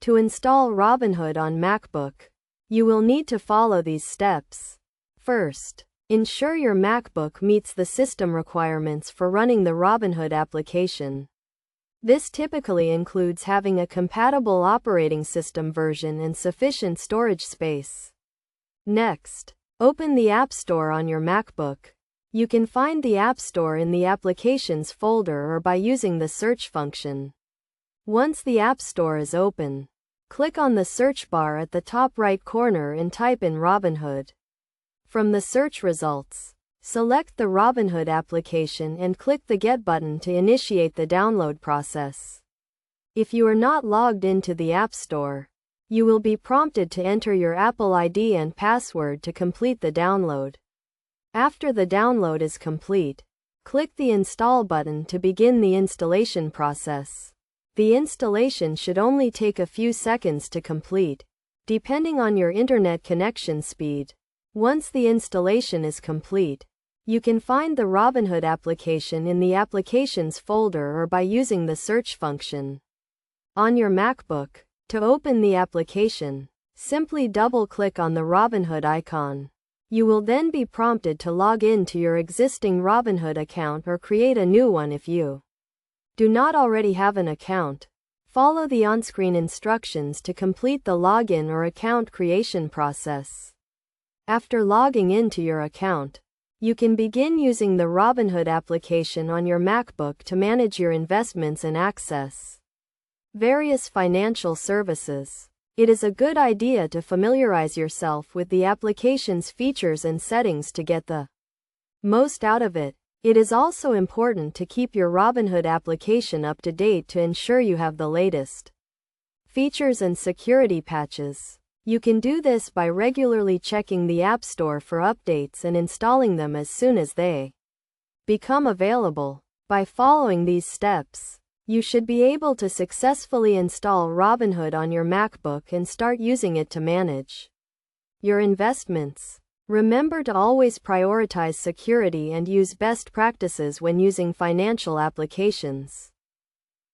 To install Robinhood on MacBook, you will need to follow these steps. First, ensure your MacBook meets the system requirements for running the Robinhood application. This typically includes having a compatible operating system version and sufficient storage space. Next, open the App Store on your MacBook. You can find the App Store in the Applications folder or by using the search function. Once the App Store is open, click on the search bar at the top right corner and type in Robinhood. From the search results, select the Robinhood application and click the Get button to initiate the download process. If you are not logged into the App Store, you will be prompted to enter your Apple ID and password to complete the download. After the download is complete, click the Install button to begin the installation process. The installation should only take a few seconds to complete, depending on your internet connection speed. Once the installation is complete, you can find the Robinhood application in the Applications folder or by using the search function. On your MacBook, to open the application, simply double-click on the Robinhood icon. You will then be prompted to log in to your existing Robinhood account or create a new one if you do not already have an account. Follow the on-screen instructions to complete the login or account creation process. After logging into your account, you can begin using the Robinhood application on your MacBook to manage your investments and access various financial services. It is a good idea to familiarize yourself with the application's features and settings to get the most out of it. It is also important to keep your Robinhood application up to date to ensure you have the latest features and security patches. You can do this by regularly checking the App Store for updates and installing them as soon as they become available. By following these steps, you should be able to successfully install Robinhood on your MacBook and start using it to manage your investments. Remember to always prioritize security and use best practices when using financial applications.